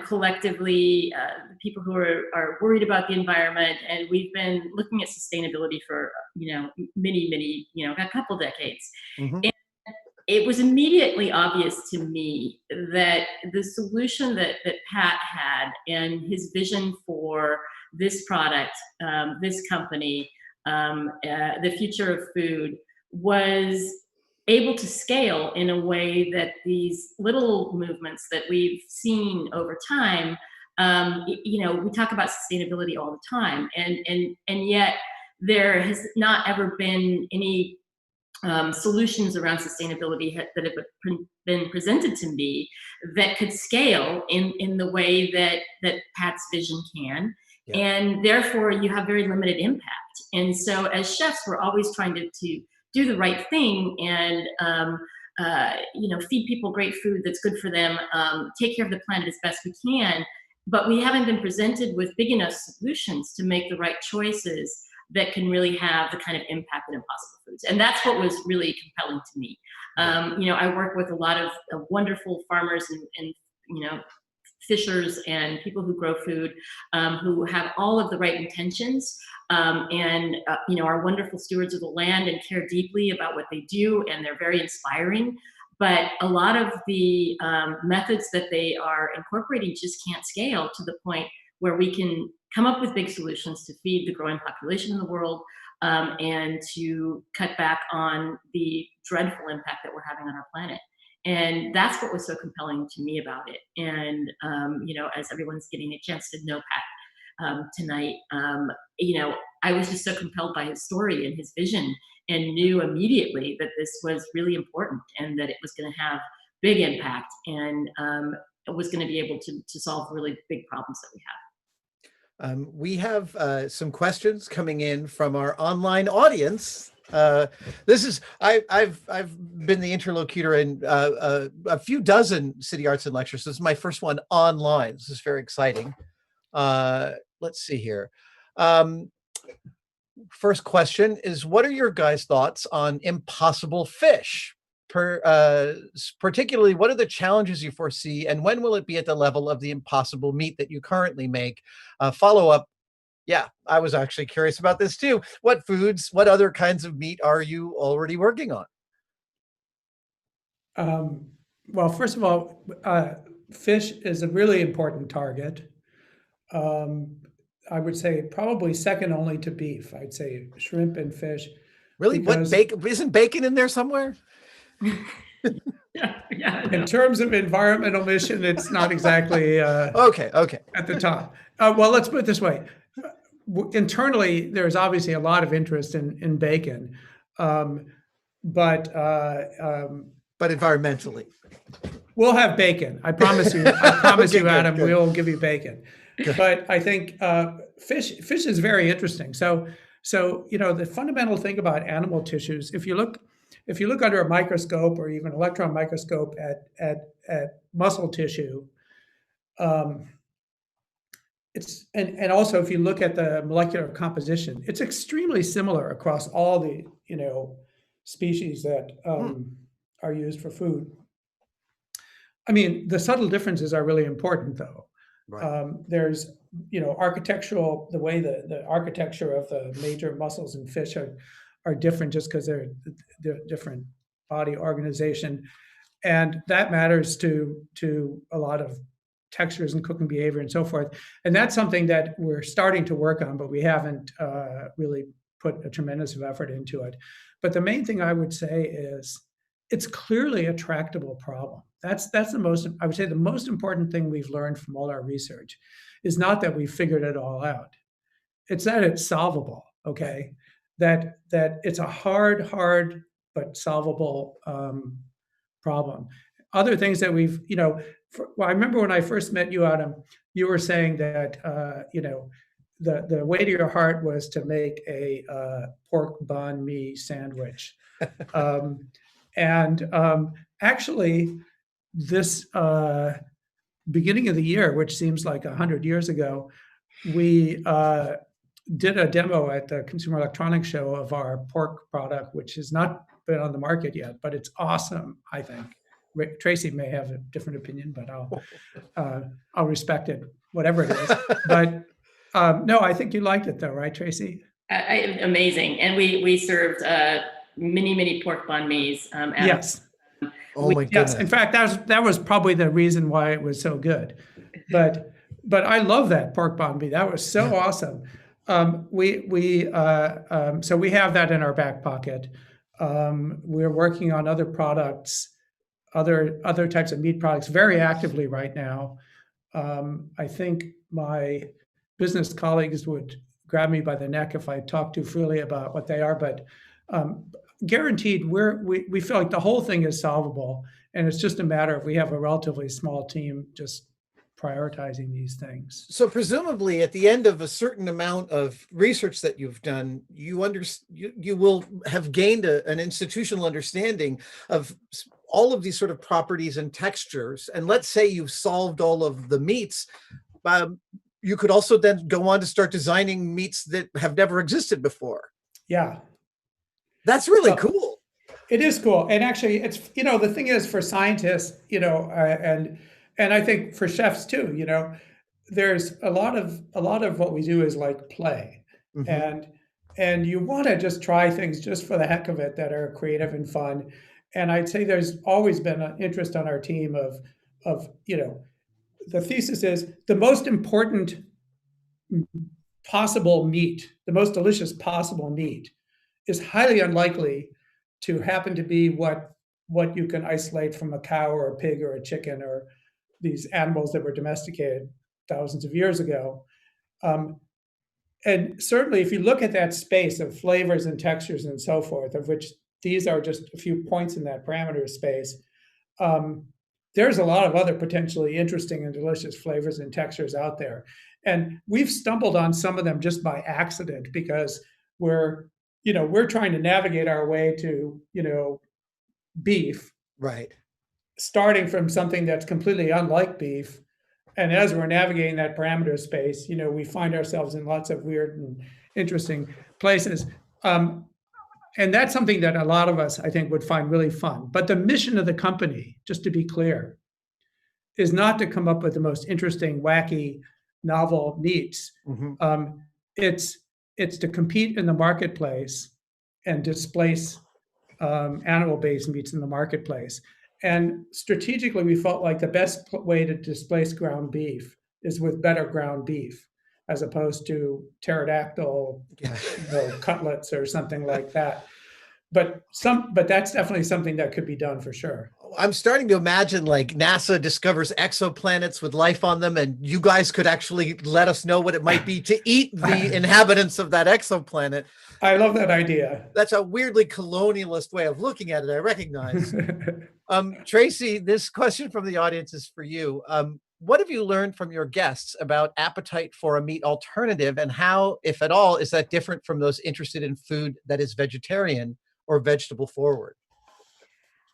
collectively, people who are worried about the environment, and we've been looking at sustainability for, many, a couple decades. Mm-hmm. And it was immediately obvious to me that the solution that Pat had and his vision for this product, this company, the future of food, was able to scale in a way that these little movements that we've seen over time, we talk about sustainability all the time, and yet there has not ever been any solutions around sustainability that have been presented to me that could scale in the way that Pat's vision can. Yeah. And therefore you have very limited impact. And so as chefs, we're always trying to do the right thing and feed people great food that's good for them, take care of the planet as best we can, but we haven't been presented with big enough solutions to make the right choices that can really have the kind of impact that Impossible Foods. And that's what was really compelling to me. I work with a lot of wonderful farmers and fishers and people who grow food, who have all of the right intentions, and are wonderful stewards of the land and care deeply about what they do, and they're very inspiring. But a lot of the methods that they are incorporating just can't scale to the point where we can come up with big solutions to feed the growing population in the world, and to cut back on the dreadful impact that we're having on our planet. And that's what was so compelling to me about it. And, as everyone's getting a chance to know Pat tonight, I was just so compelled by his story and his vision, and knew immediately that this was really important and that it was going to have big impact, and it was going to be able to solve really big problems that we have. We have some questions coming in from our online audience. I've been the interlocutor in a few dozen City Arts and Lectures. This is my first one online. This is very exciting. Let's see here. First question is, what are your guys' thoughts on impossible fish? Particularly, what are the challenges you foresee, and when will it be at the level of the impossible meat that you currently make? Follow up. Yeah, I was actually curious about this too. What foods, what other kinds of meat are you already working on? Well, first of all, fish is a really important target. I would say probably second only to beef. I'd say shrimp and fish. Really? What Because bacon? Isn't bacon in there somewhere? Yeah. in terms of environmental mission, it's not exactly Okay. at the top. Well, let's put it this way. Internally, there's obviously a lot of interest in bacon, but environmentally. we'll have bacon. I promise you. I promise Okay, you, good, Adam. good. We'll give you bacon. Good. But I think fish is very interesting. So the fundamental thing about animal tissues, if you look under a microscope or even electron microscope at muscle tissue, and also if you look at the molecular composition, it's extremely similar across all the species that are used for food. I mean, the subtle differences are really important, though. Right. There's architectural, the way the architecture of the major muscles in fish are different just because they're different body organization, and that matters to a lot of textures and cooking behavior and so forth. And that's something that we're starting to work on, but we haven't really put a tremendous of effort into it. But the main thing I would say is it's clearly a tractable problem. That's the most, I would say, the most important thing we've learned from all our research is not that we figured it all out. It's that it's solvable. Okay, that it's a hard but solvable problem. Other things that we've, I remember when I first met you, Adam, you were saying that the way to your heart was to make a pork banh mi sandwich. Actually, this beginning of the year, which seems like 100 years ago, we did a demo at the Consumer Electronics Show of our pork product, which has not been on the market yet, but it's awesome, I think. Traci may have a different opinion, but I'll respect it, whatever it is. But no, I think you liked it, though, right, Traci? Amazing, and we served mini pork banh mi's. Yes. Oh my goodness. Yes. In fact, that was probably the reason why it was so good. But I love that pork banh mi. That was so awesome. So we have that in our back pocket. We're working on other products, other types of meat products very actively right now. I think my business colleagues would grab me by the neck if I talk too freely about what they are, but guaranteed, we feel like the whole thing is solvable, and it's just a matter of we have a relatively small team just prioritizing these things. So presumably, at the end of a certain amount of research that you've done, you will have gained an institutional understanding of all of these sort of properties and textures. And let's say you've solved all of the meats. You could also then go on to start designing meats that have never existed before. Yeah. That's really cool. It is cool. And actually, it's, the thing is for scientists, and I think for chefs too, there's a lot of what we do is like play. Mm-hmm. And you want to just try things just for the heck of it that are creative and fun. And I'd say there's always been an interest on our team of the thesis is the most important possible meat, the most delicious possible meat is highly unlikely to happen to be what you can isolate from a cow or a pig or a chicken or these animals that were domesticated thousands of years ago. And certainly if you look at that space of flavors and textures and so forth, of which these are just a few points in that parameter space, there's a lot of other potentially interesting and delicious flavors and textures out there. And we've stumbled on some of them just by accident because we're trying to navigate our way to, beef. Right. Starting from something that's completely unlike beef. And as we're navigating that parameter space, we find ourselves in lots of weird and interesting places. And that's something that a lot of us, I think, would find really fun. But the mission of the company, just to be clear, is not to come up with the most interesting, wacky, novel meats. Mm-hmm. It's to compete in the marketplace and displace animal-based meats in the marketplace. And strategically, we felt like the best way to displace ground beef is with better ground beef, as opposed to pterodactyl, Yeah. cutlets or something like that. But that's definitely something that could be done for sure. I'm starting to imagine like NASA discovers exoplanets with life on them, and you guys could actually let us know what it might be to eat the inhabitants of that exoplanet. I love that idea. That's a weirdly colonialist way of looking at it, I recognize. Traci, this question from the audience is for you. What have you learned from your guests about appetite for a meat alternative, and how, if at all, is that different from those interested in food that is vegetarian or vegetable forward?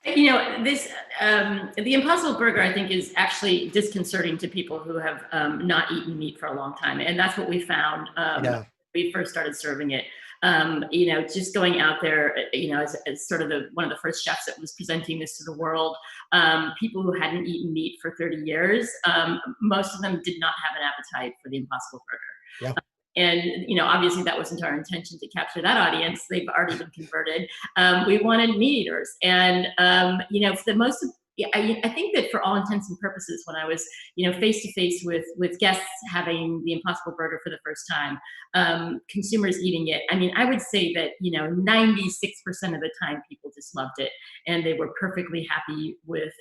This the Impossible Burger, I think, is actually disconcerting to people who have not eaten meat for a long time, and that's what we found. Yeah. When we first started serving it. Just going out there, as sort of one of the first chefs that was presenting this to the world, people who hadn't eaten meat for 30 years, most of them did not have an appetite for the Impossible Burger. Yeah. And obviously that wasn't our intention to capture that audience. They've already been converted. We wanted meat eaters, and for the most of, I think that for all intents and purposes, when I was face to face with guests having the Impossible Burger for the first time, consumers eating it, I would say that 96% of the time people just loved it, and they were perfectly happy with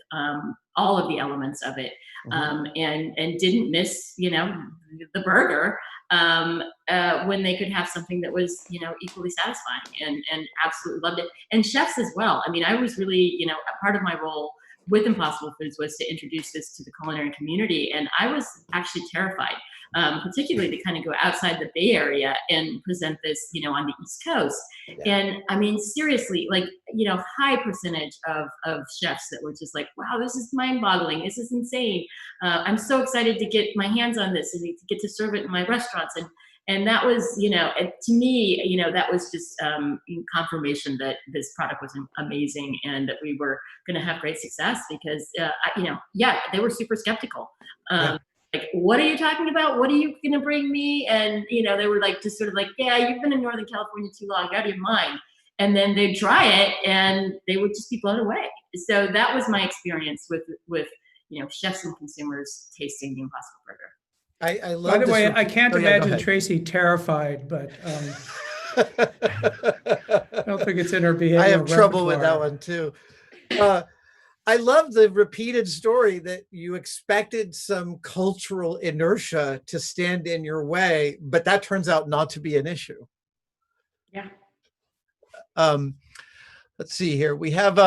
all of the elements of it, and didn't miss the burger, when they could have something that was equally satisfying, and absolutely loved it. And chefs as well. I was really a part of my role with Impossible Foods was to introduce this to the culinary community, and I was actually terrified, particularly to kind of go outside the Bay Area and present this on the East Coast. Yeah. And seriously, like high percentage of chefs that were just like, wow, this is mind-boggling, this is insane, I'm so excited to get my hands on this and to get to serve it in my restaurants. And that was, to me, that was just confirmation that this product was amazing and that we were going to have great success, because, they were super skeptical. Yeah. Like, what are you talking about? What are you going to bring me? And, they were like, just sort of like, yeah, you've been in Northern California too long, out of your mind. And then they'd try it and they would just be blown away. So that was my experience with chefs and consumers tasting the Impossible Burger. I love. By the way, I can't imagine ahead. Traci terrified, but I don't think it's in her behavior. I have trouble with that one too. I love the repeated story that you expected some cultural inertia to stand in your way, but that turns out not to be an issue. Yeah. Let's see here. We have,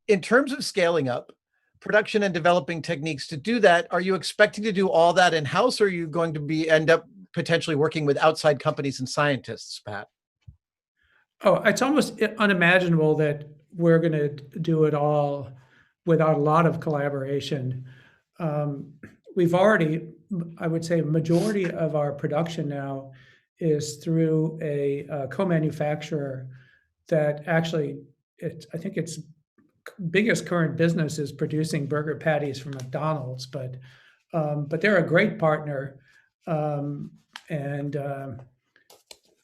in terms of scaling up production and developing techniques to do that, are you expecting to do all that in-house, or are you going to end up potentially working with outside companies and scientists, Pat? Oh, it's almost unimaginable that we're going to do it all without a lot of collaboration. We've already, I would say, majority of our production now is through a co-manufacturer that actually, I think its biggest current business is producing burger patties for McDonald's, but they're a great partner, and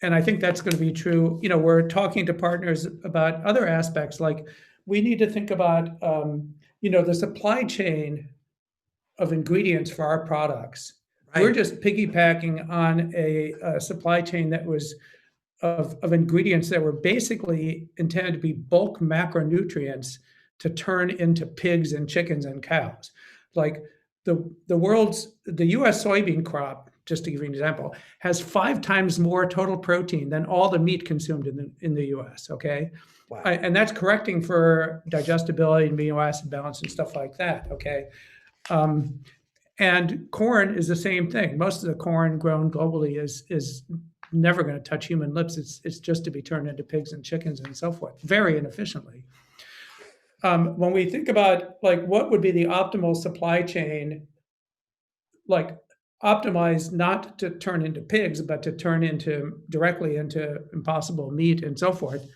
I think that's going to be true. We're talking to partners about other aspects, like we need to think about the supply chain of ingredients for our products. Right. We're just piggybacking on a supply chain that was of ingredients that were basically intended to be bulk macronutrients to turn into pigs and chickens and cows. Like the U.S. soybean crop, just to give you an example, has 5 times more total protein than all the meat consumed in the U.S. Okay, wow. And that's correcting for digestibility and amino acid balance and stuff like that. Okay, and corn is the same thing. Most of the corn grown globally is never going to touch human lips. It's just to be turned into pigs and chickens and so forth, very inefficiently. When we think about like what would be the optimal supply chain, like optimized not to turn into pigs, but to turn directly into impossible meat and so forth,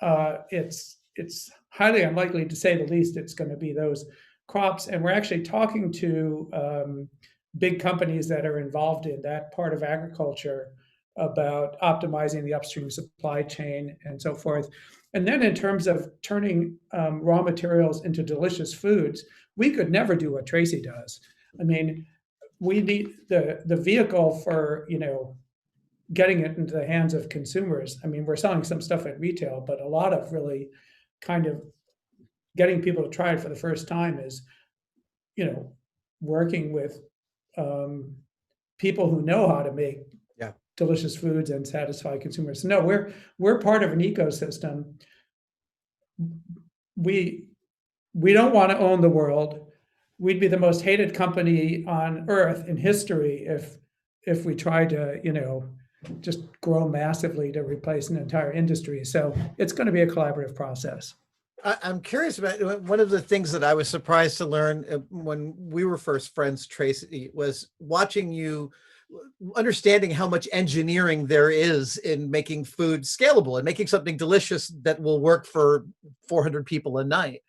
it's highly unlikely, to say the least, it's going to be those crops. And we're actually talking to big companies that are involved in that part of agriculture about optimizing the upstream supply chain and so forth. And then in terms of turning raw materials into delicious foods, we could never do what Traci does. I mean, we need the vehicle for, getting it into the hands of consumers. I mean, we're selling some stuff at retail, but a lot of really kind of getting people to try it for the first time is, working with people who know how to make delicious foods and satisfy consumers. So no, we're part of an ecosystem. We don't want to own the world. We'd be the most hated company on earth in history if we tried to, just grow massively to replace an entire industry. So it's going to be a collaborative process. I'm curious about one of the things that I was surprised to learn when we were first friends, Traci, was watching you, understanding how much engineering there is in making food scalable and making something delicious that will work for 400 people a night.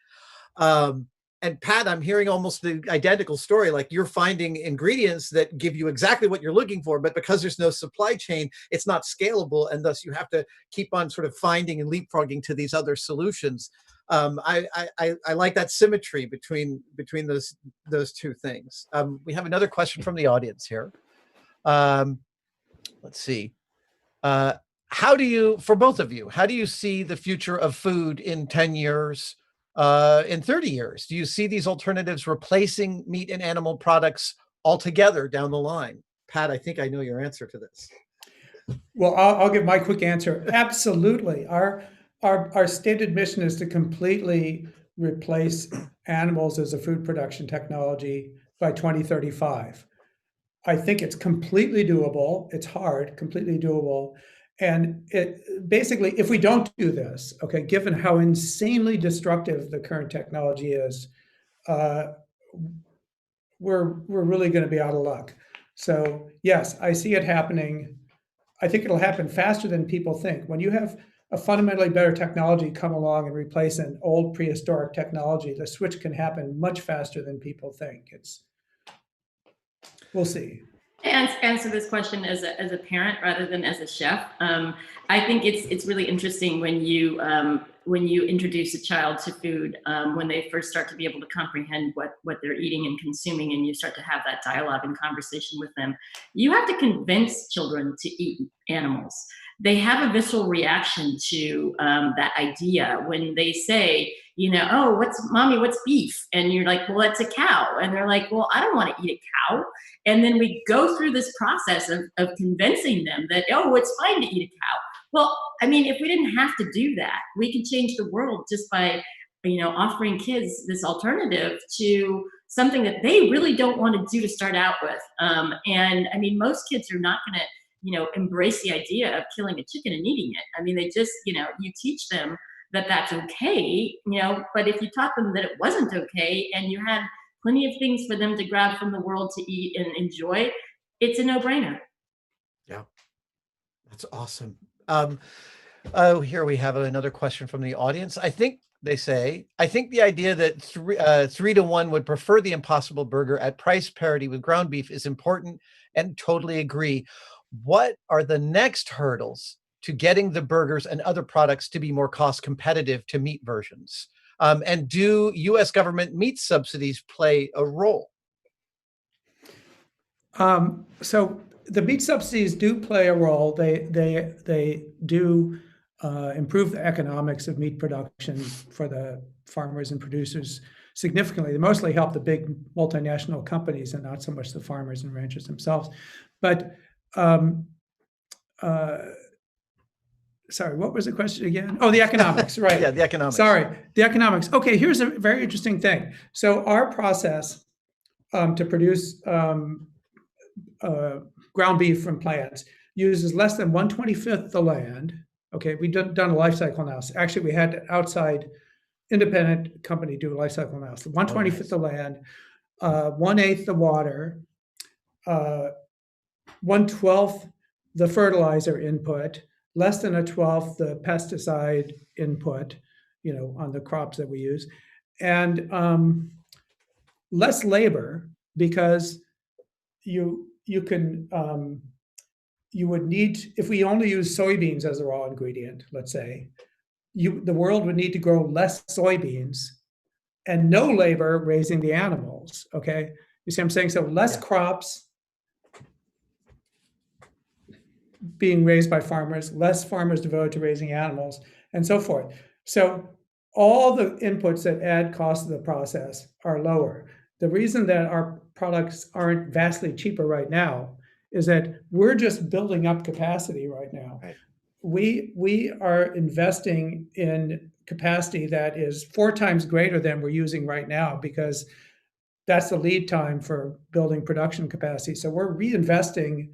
And Pat, I'm hearing almost the identical story. Like, you're finding ingredients that give you exactly what you're looking for, but because there's no supply chain, it's not scalable. And thus you have to keep on sort of finding and leapfrogging to these other solutions. I like that symmetry between those two things. We have another question from the audience here. Let's see. How do you, for both of you, how do you see the future of food in 10 years, in 30 years? Do you see these alternatives replacing meat and animal products altogether down the line? Pat, I think I know your answer to this. Well, I'll give my quick answer. Absolutely. Our stated mission is to completely replace animals as a food production technology by 2035. I think it's completely doable. It's hard, completely doable. And it basically, if we don't do this, okay, given how insanely destructive the current technology is, we're really going to be out of luck. So yes, I see it happening. I think it'll happen faster than people think. When you have a fundamentally better technology come along and replace an old prehistoric technology, the switch can happen much faster than people think. We'll see. And answer this question as a parent rather than as a chef. I think it's really interesting when you introduce a child to food, when they first start to be able to comprehend what they're eating and consuming, and you start to have that dialogue and conversation with them. You have to convince children to eat animals. They have a visceral reaction to that idea when they say, oh, what's beef? And you're like, well, that's a cow. And they're like, well, I don't want to eat a cow. And then we go through this process of convincing them that, oh, it's fine to eat a cow. Well, I mean, if we didn't have to do that, we could change the world just by, offering kids this alternative to something that they really don't want to do to start out with. And I mean, most kids are not going to, embrace the idea of killing a chicken and eating it. I mean, they just, you teach them that that's okay, but if you taught them that it wasn't okay and you had plenty of things for them to grab from the world to eat and enjoy, it's a no-brainer. Yeah, that's awesome. Here we have another question from the audience. I think the idea that 3-to-1 would prefer the Impossible Burger at price parity with ground beef is important, and totally agree. What are the next hurdles to getting the burgers and other products to be more cost competitive to meat versions? And do U.S. government meat subsidies play a role? So the meat subsidies do play a role. They do improve the economics of meat production for the farmers and producers significantly. They mostly help the big multinational companies and not so much the farmers and ranchers themselves. But sorry, what was the question again? Oh, the economics, right. Yeah, the economics. Sorry, the economics. Okay, here's a very interesting thing. So our process to produce ground beef from plants uses less than 1/25th the land. Okay, we've done a life cycle analysis. Actually, we had an outside independent company do a life cycle analysis. 1/25th the land, 1/8 the water, 1/12 the fertilizer input, less than 1/12 the pesticide input, on the crops that we use, and less labor, because you would need, if we only use soybeans as a raw ingredient, let's say, the world would need to grow less soybeans and no labor raising the animals. Okay, you see what I'm saying? So less crops being raised by farmers, less farmers devoted to raising animals, and so forth. So all the inputs that add cost to the process are lower. The reason that our products aren't vastly cheaper right now is that we're just building up capacity right now. Right. We are investing in capacity that is 4 times greater than we're using right now, because that's the lead time for building production capacity. So we're reinvesting.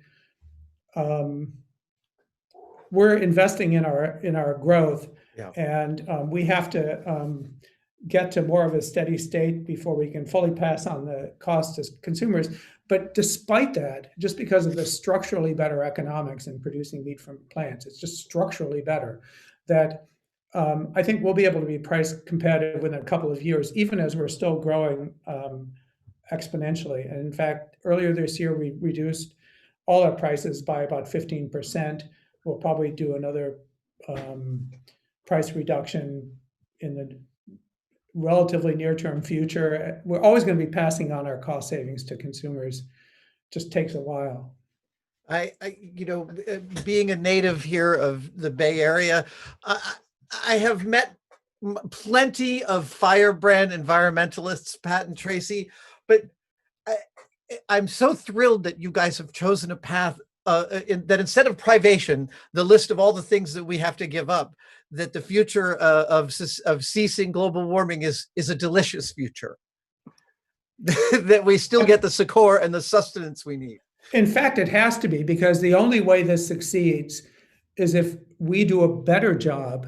We're investing in our growth, Yeah. and we have to get to more of a steady state before we can fully pass on the cost to consumers. But despite that, just because of the structurally better economics in producing meat from plants, it's just structurally better, that I think we'll be able to be price competitive within a couple of years, even as we're still growing exponentially. And in fact, earlier this year, we reduced all our prices by about 15%. We'll probably do another price reduction in the relatively near-term future. We're always going to be passing on our cost savings to consumers. Just takes a while. Being a native here of the Bay Area, I have met plenty of firebrand environmentalists, Pat and Tracy, but I'm so thrilled that you guys have chosen a path that instead of privation, the list of all the things that we have to give up, that the future of ceasing global warming is a delicious future, that we still get the succor and the sustenance we need. In fact, it has to be, because the only way this succeeds is if we do a better job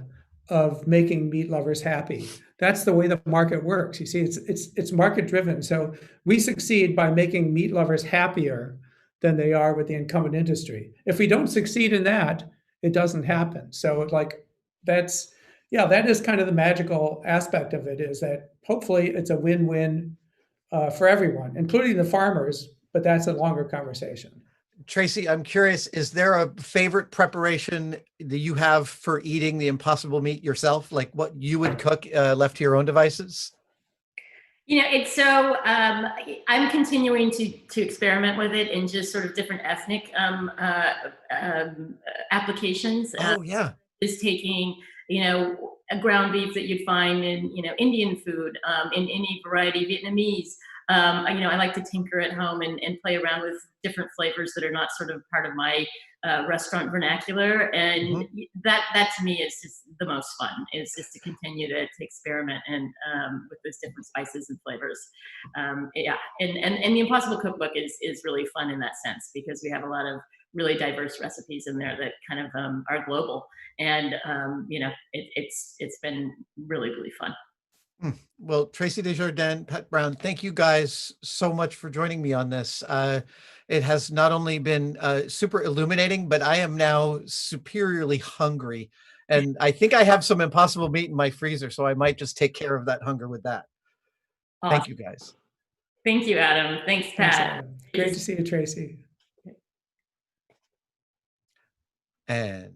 of making meat lovers happy. That's the way the market works. You see, it's market driven. So we succeed by making meat lovers happier than they are with the incumbent industry. If we don't succeed in that, it doesn't happen. So that is kind of the magical aspect of it, is that hopefully it's a win-win for everyone, including the farmers, but that's a longer conversation. Traci, I'm curious, is there a favorite preparation that you have for eating the impossible meat yourself? Like what you would cook left to your own devices? It's so I'm continuing to experiment with it in just sort of different ethnic applications. Oh yeah. Is taking, a ground beef that you'd find in, Indian food, in any variety, Vietnamese. I like to tinker at home and play around with different flavors that are not sort of part of my restaurant vernacular. And that to me is just the most fun, is just to continue to experiment and with those different spices and flavors. And the Impossible Cookbook is really fun in that sense, because we have a lot of really diverse recipes in there that kind of are global. And it's been really, really fun. Well, Traci Desjardins, Pat Brown, thank you guys so much for joining me on this. It has not only been super illuminating, but I am now superiorly hungry. And I think I have some impossible meat in my freezer, so I might just take care of that hunger with that. Awesome. Thank you, guys. Thanks, Adam. Thanks, Pat. Thanks, Adam. Great to see you, Traci. And